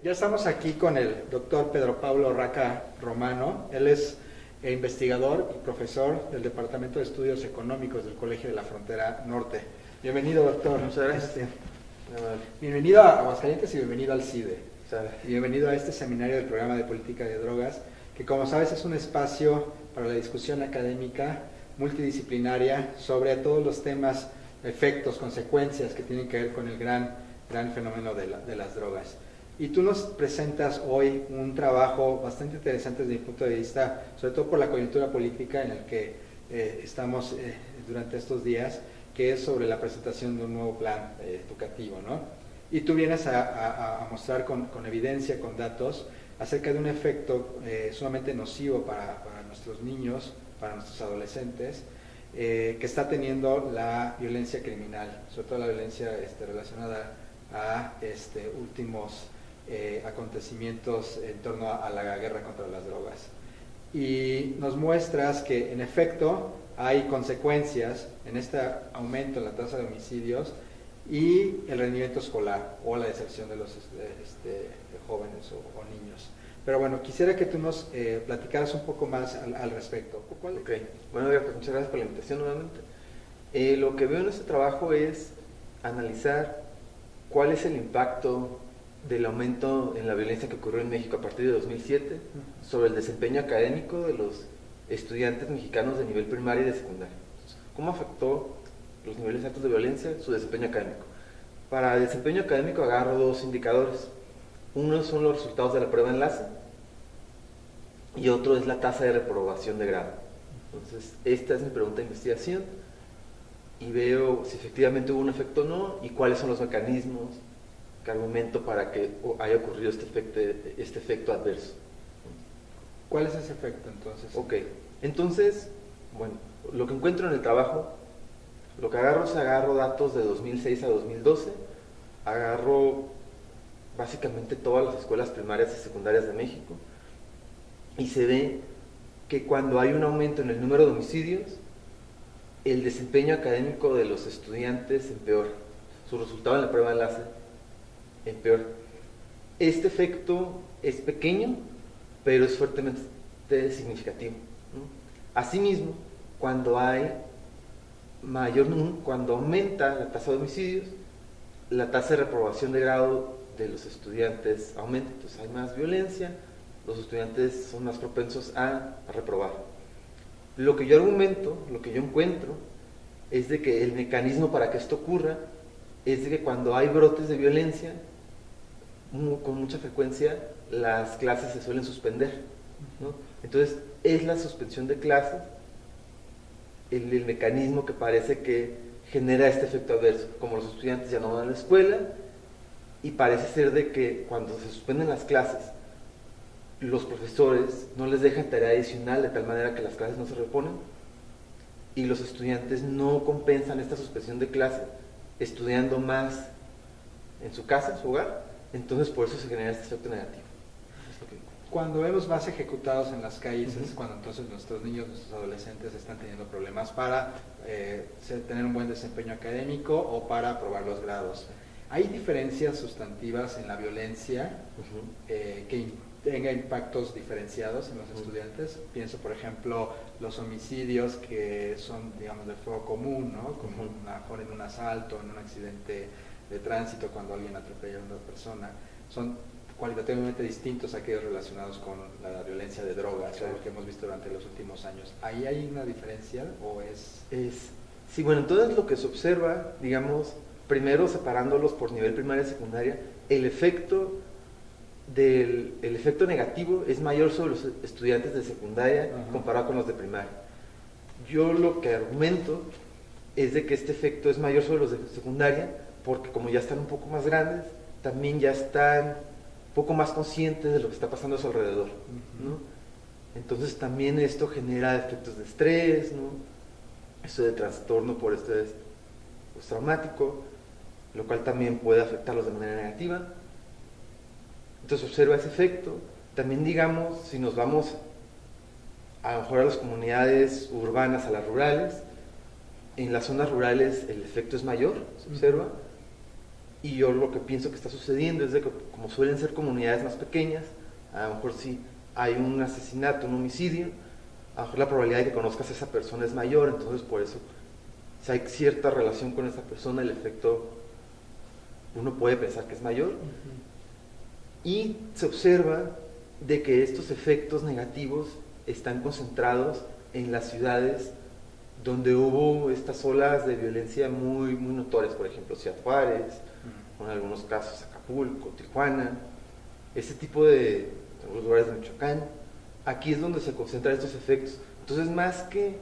Ya estamos aquí con el doctor Pedro Pablo Raca Romano. Él es investigador y profesor del Departamento de Estudios Económicos del Colegio de la Frontera Norte. Bienvenido, doctor. Muchas gracias. Bienvenido a Aguascalientes y bienvenido al CIDE. Gracias. Y bienvenido a este seminario del Programa de Política de Drogas, que como sabes es un espacio para la discusión académica multidisciplinaria sobre todos los temas, efectos, consecuencias que tienen que ver con el gran fenómeno de las drogas. Y tú nos presentas hoy un trabajo bastante interesante desde mi punto de vista, sobre todo por la coyuntura política en el que estamos durante estos días, que es sobre la presentación de un nuevo plan educativo, ¿no? Y tú vienes a mostrar con evidencia, con datos, acerca de un efecto sumamente nocivo para nuestros niños, para nuestros adolescentes, que está teniendo la violencia criminal, sobre todo la violencia relacionada a últimos acontecimientos en torno a la guerra contra las drogas. Y nos muestras que en efecto hay consecuencias en este aumento en la tasa de homicidios y el rendimiento escolar o la deserción de los jóvenes o niños. Pero bueno, quisiera que tú nos platicaras un poco más al respecto. Ok, bueno, pues muchas gracias por la invitación nuevamente. Lo que veo en este trabajo es analizar cuál es el impacto del aumento en la violencia que ocurrió en México a partir de 2007 sobre el desempeño académico de los estudiantes mexicanos de nivel primaria y de secundaria. ¿Cómo afectó los niveles altos de violencia su desempeño académico? Para el desempeño académico agarro dos indicadores. Uno son los resultados de la prueba enlace y otro es la tasa de reprobación de grado. Entonces, esta es mi pregunta de investigación y veo si efectivamente hubo un efecto o no y cuáles son los mecanismos que argumento para que haya ocurrido este efecto adverso. ¿Cuál es ese efecto entonces? Ok, entonces, bueno, lo que encuentro en el trabajo, lo que agarro es datos de 2006 a 2012, agarro básicamente todas las escuelas primarias y secundarias de México y se ve que cuando hay un aumento en el número de homicidios, el desempeño académico de los estudiantes empeora, su resultado en la prueba de enlace empeora. Este efecto es pequeño, pero es fuertemente significativo, ¿no? Asimismo, cuando cuando aumenta la tasa de homicidios, la tasa de reprobación de grado de los estudiantes aumenta, entonces hay más violencia, los estudiantes son más propensos a reprobar. Lo que yo argumento, lo que yo encuentro, es de que el mecanismo para que esto ocurra es de que cuando hay brotes de violencia, con mucha frecuencia las clases se suelen suspender, ¿no? Entonces es la suspensión de clases el mecanismo que parece que genera este efecto adverso, como los estudiantes ya no van a la escuela y parece ser de que cuando se suspenden las clases los profesores no les dejan tarea adicional de tal manera que las clases no se reponen y los estudiantes no compensan esta suspensión de clases estudiando más en su casa, en su hogar. Entonces por eso se genera este efecto negativo. Cuando vemos más ejecutados en las calles es cuando entonces nuestros niños, nuestros adolescentes están teniendo problemas para tener un buen desempeño académico o para aprobar los grados. ¿Hay diferencias sustantivas en la violencia que tenga impactos diferenciados en los estudiantes? Pienso, por ejemplo, los homicidios que son, digamos, de fuego común, ¿no? Como a lo mejor en un asalto, en un accidente de tránsito, cuando alguien atropella a una persona, son cualitativamente distintos a aquellos relacionados con la violencia de drogas, o lo que hemos visto durante los últimos años. ¿Ahí hay una diferencia o es...? Sí, bueno, entonces lo que se observa, digamos, primero separándolos por nivel primaria y secundaria, el efecto negativo es mayor sobre los estudiantes de secundaria comparado con los de primaria. Yo lo que argumento es de que este efecto es mayor sobre los de secundaria porque como ya están un poco más grandes, también ya están un poco más conscientes de lo que está pasando a su alrededor, ¿no? Entonces también esto genera efectos de estrés, ¿no? Esto de trastorno por estrés postraumático, lo cual también puede afectarlos de manera negativa. Entonces observa ese efecto. También, digamos, si nos vamos a lo mejor a las comunidades urbanas, a las rurales, en las zonas rurales el efecto es mayor, se observa, Y yo lo que pienso que está sucediendo es de que como suelen ser comunidades más pequeñas, a lo mejor si hay un asesinato, un homicidio, a lo mejor la probabilidad de que conozcas a esa persona es mayor, entonces por eso, si hay cierta relación con esa persona, el efecto uno puede pensar que es mayor. Y se observa de que estos efectos negativos están concentrados en las ciudades donde hubo estas olas de violencia muy, muy notorias, por ejemplo, Ciudad Juárez, en algunos casos Acapulco, Tijuana, ese tipo de algunos lugares de Michoacán. Aquí es donde se concentran estos efectos. Entonces, más que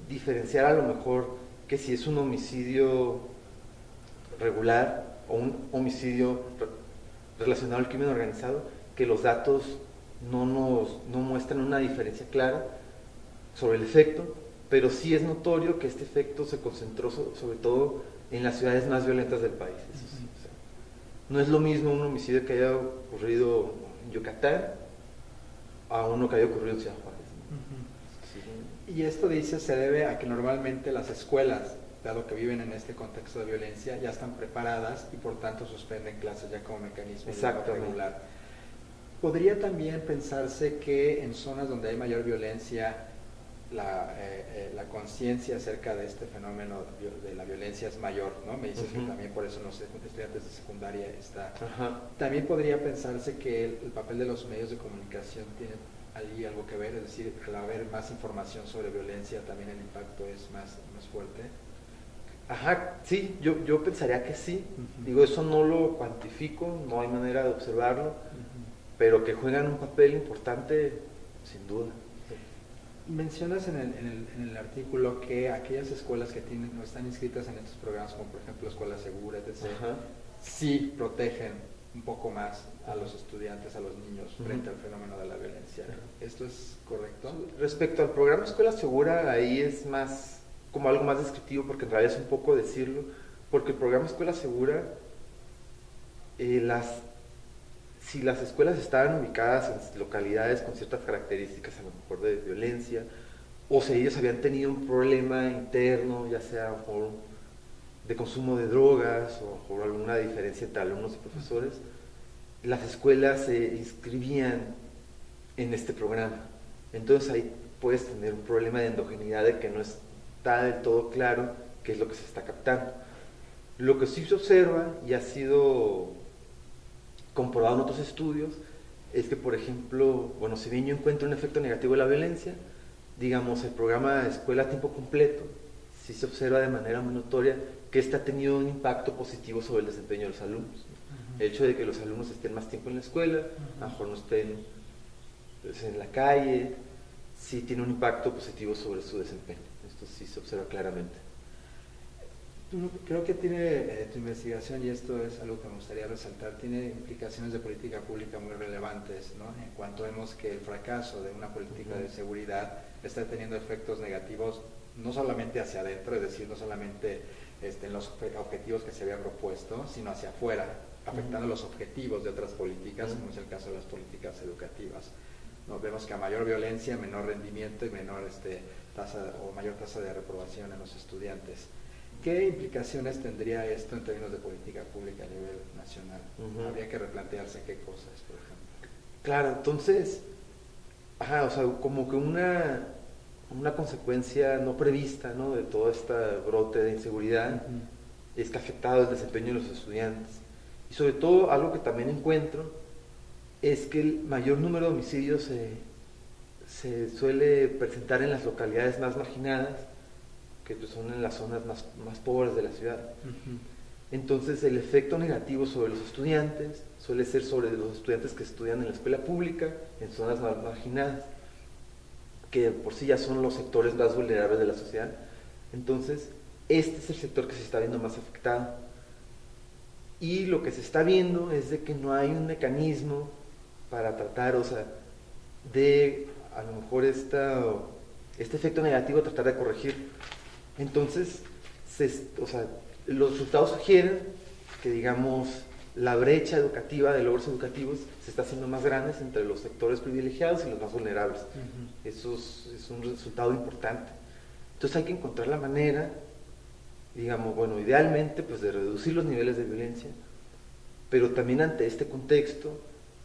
diferenciar a lo mejor que si es un homicidio regular o un homicidio relacionado al crimen organizado, que los datos no muestran una diferencia clara sobre el efecto, pero sí es notorio que este efecto se concentró sobre todo en las ciudades más violentas del país. Eso sí, o sea, no es lo mismo un homicidio que haya ocurrido en Yucatán a uno que haya ocurrido en Ciudad Juárez. Sí. Y esto dice se debe a que normalmente las escuelas, dado que viven en este contexto de violencia, ya están preparadas y por tanto suspenden clases ya como mecanismo regular. Podría también pensarse que en zonas donde hay mayor violencia la conciencia acerca de este fenómeno de la violencia es mayor, ¿no? Me dices que también por eso los estudiantes de secundaria está. También podría pensarse que el papel de los medios de comunicación tiene allí algo que ver, es decir, al haber más información sobre violencia también el impacto es más fuerte. Ajá, sí, yo pensaría que sí. Digo, eso no lo cuantifico, no hay manera de observarlo, pero que juegan un papel importante, sin duda. Mencionas en el artículo que aquellas escuelas que no están inscritas en estos programas, como por ejemplo Escuela Segura, etc., sí protegen un poco más a los estudiantes, a los niños, frente al fenómeno de la violencia. ¿Esto es correcto? Respecto al programa Escuela Segura, ahí es más como algo más descriptivo, porque en realidad es un poco decirlo, porque el programa Escuela Segura, si las escuelas estaban ubicadas en localidades con ciertas características, a lo mejor de violencia, o si ellos habían tenido un problema interno, ya sea por de consumo de drogas o por alguna diferencia entre alumnos y profesores, las escuelas se inscribían en este programa. Entonces ahí puedes tener un problema de endogeneidad, de que no está del todo claro qué es lo que se está captando. Lo que sí se observa y ha sido comprobado en otros estudios es que, por ejemplo, bueno, si bien yo encuentro un efecto negativo de la violencia, digamos, el programa Escuela a Tiempo Completo, sí se observa de manera muy notoria que este ha tenido un impacto positivo sobre el desempeño de los alumnos. El hecho de que los alumnos estén más tiempo en la escuela, a lo mejor no estén en la calle, sí tiene un impacto positivo sobre su desempeño. Esto sí se observa claramente. Creo que tiene tu investigación, y esto es algo que me gustaría resaltar, tiene implicaciones de política pública muy relevantes, ¿no? En cuanto vemos que el fracaso de una política de seguridad está teniendo efectos negativos no solamente hacia adentro, es decir, no solamente en los objetivos que se había propuesto, sino hacia afuera, afectando los objetivos de otras políticas, como es el caso de las políticas educativas. ¿No? Vemos que a mayor violencia, menor rendimiento y mayor tasa de reprobación en los estudiantes. ¿Qué implicaciones tendría esto en términos de política pública a nivel nacional? Habría que replantearse qué cosas, por ejemplo. Claro, entonces, o sea, como que una consecuencia no prevista, ¿no?, de todo este brote de inseguridad es que ha afectado el desempeño de los estudiantes. Y sobre todo, algo que también encuentro es que el mayor número de homicidios se suele presentar en las localidades más marginadas, que son en las zonas más pobres de la ciudad. Entonces el efecto negativo sobre los estudiantes suele ser sobre los estudiantes que estudian en la escuela pública, en zonas más marginadas, que por sí ya son los sectores más vulnerables de la sociedad. Entonces este es el sector que se está viendo más afectado. Y lo que se está viendo es de que no hay un mecanismo para tratar, o sea, de a lo mejor este efecto negativo tratar de corregir. Entonces, los resultados sugieren que, digamos, la brecha educativa de logros educativos se está haciendo más grande entre los sectores privilegiados y los más vulnerables. Eso es un resultado importante. Entonces hay que encontrar la manera, digamos, bueno, idealmente, pues de reducir los niveles de violencia, pero también ante este contexto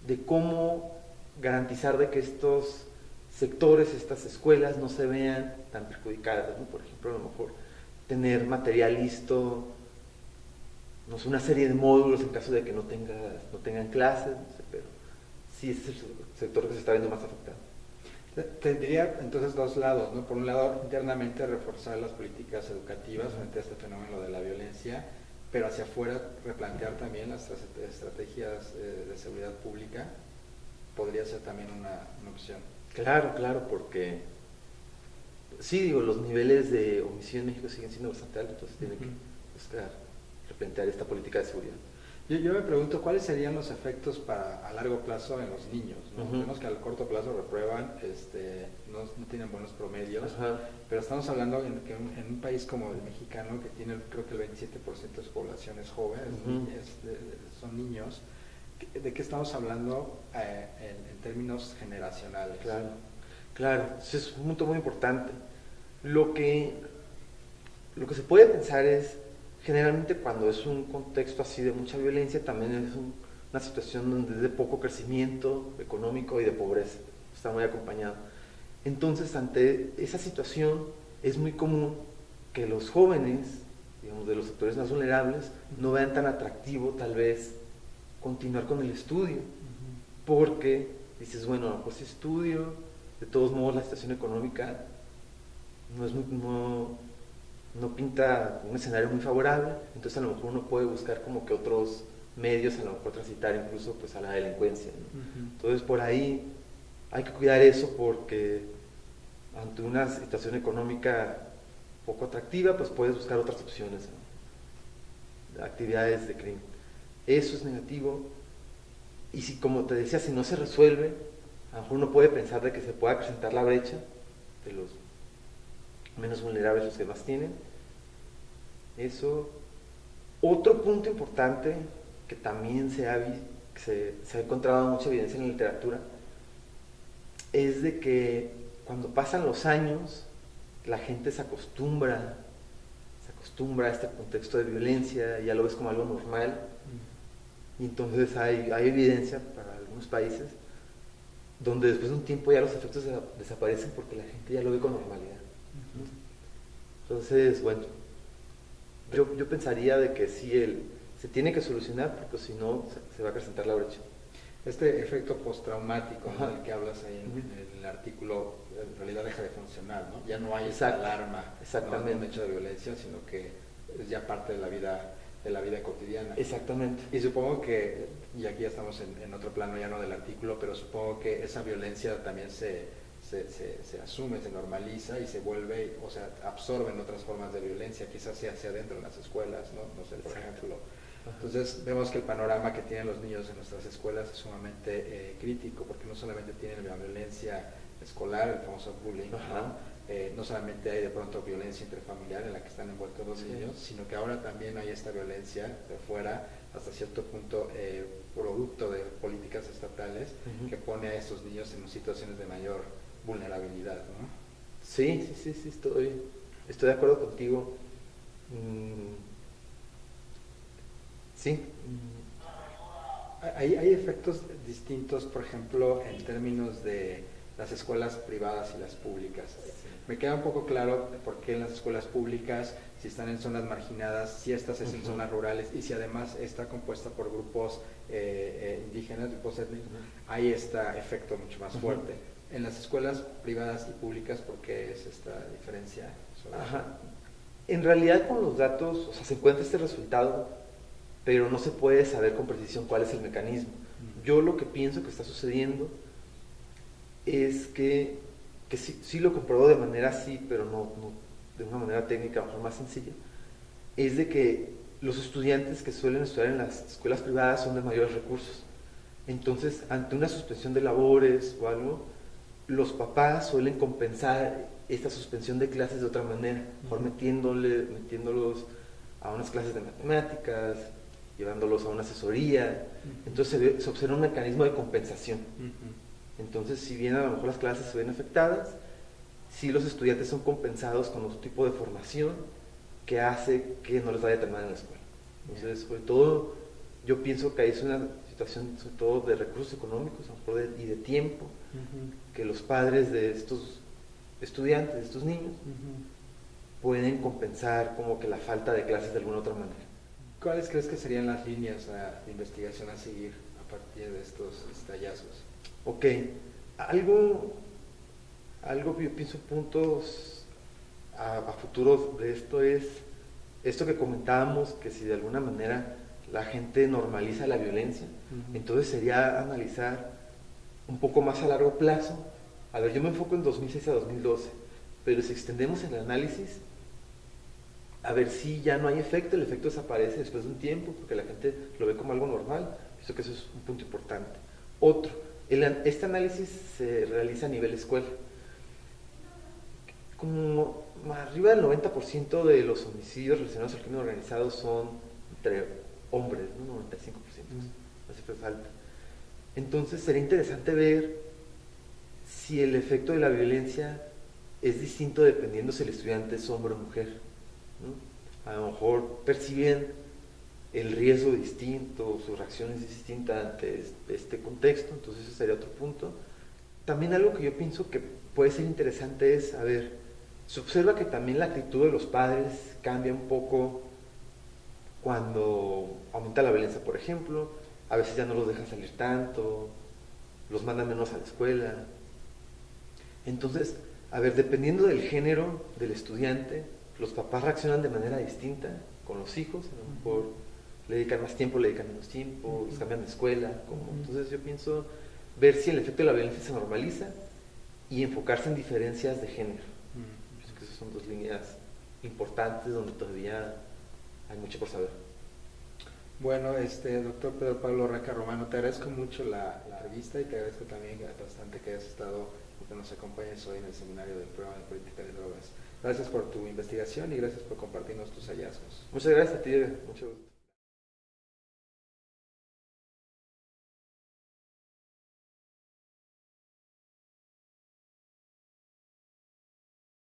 de cómo garantizar de que estos sectores, estas escuelas no se vean tan perjudicadas, ¿no? Por ejemplo, a lo mejor tener material listo, no sé, una serie de módulos en caso de que no tengan clases, no sé, pero sí es el sector que se está viendo más afectado. Tendría entonces dos lados, ¿no? Por un lado, internamente reforzar las políticas educativas frente a este fenómeno de la violencia, pero hacia afuera replantear también las estrategias de seguridad pública, podría ser también una opción. Claro, porque sí, digo, los niveles de homicidio en México siguen siendo bastante altos, entonces tiene que buscar replantear esta política de seguridad. Yo me pregunto cuáles serían los efectos a largo plazo en los niños, ¿no? Vemos que a corto plazo reprueban, no tienen buenos promedios, pero estamos hablando que en un país como el mexicano, que tiene creo que el 27% de su población es joven, son niños, ¿de qué estamos hablando en términos generacionales? Claro, eso es un punto muy importante. Lo que se puede pensar es, generalmente cuando es un contexto así de mucha violencia, también es una situación donde es de poco crecimiento económico y de pobreza, está muy acompañado. Entonces, ante esa situación, es muy común que los jóvenes, digamos, de los sectores más vulnerables, no vean tan atractivo, tal vez, continuar con el estudio, porque dices, bueno, pues si estudio, de todos modos la situación económica no pinta un escenario muy favorable, entonces a lo mejor uno puede buscar como que otros medios, a lo mejor transitar incluso pues a la delincuencia, ¿no? Entonces por ahí hay que cuidar eso, porque ante una situación económica poco atractiva, pues puedes buscar otras opciones, ¿no? Actividades de crimen. Eso es negativo, y si, como te decía, si no se resuelve, a lo mejor uno puede pensar de que se pueda acrecentar la brecha de los menos vulnerables, los que más tienen. Eso. Otro punto importante que también se ha encontrado mucha evidencia en la literatura es de que cuando pasan los años la gente se acostumbra a este contexto de violencia, ya lo ves como algo normal, y entonces hay evidencia para algunos países donde después de un tiempo ya los efectos desaparecen porque la gente ya lo ve con normalidad. Entonces, bueno, yo pensaría de que sí se tiene que solucionar, porque si no se va a acrecentar la brecha. Este efecto postraumático, ¿no?, del que hablas ahí en el artículo, en realidad deja de funcionar, ¿no? Ya no hay esa alarma, ¿no?, de un hecho de violencia, sino que es ya parte de la vida cotidiana. Exactamente. Y supongo que, y aquí ya estamos en otro plano ya no del artículo, pero supongo que esa violencia también se asume, se normaliza y se vuelve, o sea, absorben otras formas de violencia, quizás sea hacia adentro en las escuelas, no sé, por ejemplo. Entonces vemos que el panorama que tienen los niños en nuestras escuelas es sumamente crítico, porque no solamente tienen la violencia escolar, el famoso bullying, no solamente hay de pronto violencia intrafamiliar en la que están envueltos los niños, sino que ahora también hay esta violencia de fuera, hasta cierto punto producto de políticas estatales que pone a estos niños en situaciones de mayor vulnerabilidad, ¿no? Sí, estoy de acuerdo contigo. Sí. Hay efectos distintos, por ejemplo, en términos de las escuelas privadas y las públicas. Me queda un poco claro por qué en las escuelas públicas, si están en zonas marginadas, si estas es en zonas rurales y si además está compuesta por grupos indígenas, grupos étnicos, hay este efecto mucho más fuerte. En las escuelas privadas y públicas, ¿por qué es esta diferencia? En realidad con los datos, o sea, se encuentra este resultado, pero no se puede saber con precisión cuál es el mecanismo. Yo lo que pienso que está sucediendo es que sí lo comprobó de manera así, pero no de una manera técnica, a lo mejor más sencilla, es de que los estudiantes que suelen estudiar en las escuelas privadas son de mayores recursos. Entonces, ante una suspensión de labores o algo, los papás suelen compensar esta suspensión de clases de otra manera, por metiéndolos a unas clases de matemáticas, llevándolos a una asesoría. Entonces se observa un mecanismo de compensación. Entonces, si bien a lo mejor las clases se ven afectadas, sí los estudiantes son compensados con otro tipo de formación que hace que no les vaya tan mal en la escuela. Entonces, sobre todo yo pienso que ahí es una situación sobre todo de recursos económicos a lo mejor y de tiempo, que los padres de estos estudiantes, de estos niños, pueden compensar como que la falta de clases de alguna otra manera. ¿Cuáles crees que serían las líneas de investigación a seguir a partir de estos hallazgos? Ok, algo yo pienso puntos a futuro de esto es esto que comentábamos, que si de alguna manera la gente normaliza la violencia, entonces sería analizar un poco más a largo plazo. A ver, yo me enfoco en 2006 a 2012, pero si extendemos el análisis, a ver si ya no hay efecto, el efecto desaparece después de un tiempo, porque la gente lo ve como algo normal. Pienso que eso es un punto importante. Otro, este análisis se realiza a nivel escuela. Como arriba del 90% de los homicidios relacionados al crimen organizado son entre hombres, ¿no? 95%, no hace falta. Entonces sería interesante ver si el efecto de la violencia es distinto dependiendo si el estudiante es hombre o mujer, ¿no? A lo mejor perciben el riesgo distinto, su reacción es distinta ante este contexto, entonces ese sería otro punto. También algo que yo pienso que puede ser interesante es, a ver, se observa que también la actitud de los padres cambia un poco cuando aumenta la violencia, por ejemplo, a veces ya no los dejan salir tanto, los mandan menos a la escuela. Entonces, a ver, dependiendo del género del estudiante, los papás reaccionan de manera distinta con los hijos, a lo mejor le dedican más tiempo, le dedican menos tiempo, los cambian de escuela, entonces yo pienso ver si el efecto de la violencia se normaliza y enfocarse en diferencias de género. Pienso que esas son dos líneas importantes donde todavía hay mucho por saber. Bueno, doctor Pedro Pablo Raca Romano, te agradezco mucho la revista y te agradezco también bastante que hayas estado y que nos acompañes hoy en el seminario del programa de política de drogas. Gracias por tu investigación y gracias por compartirnos tus hallazgos. Muchas gracias a ti, mucho gusto.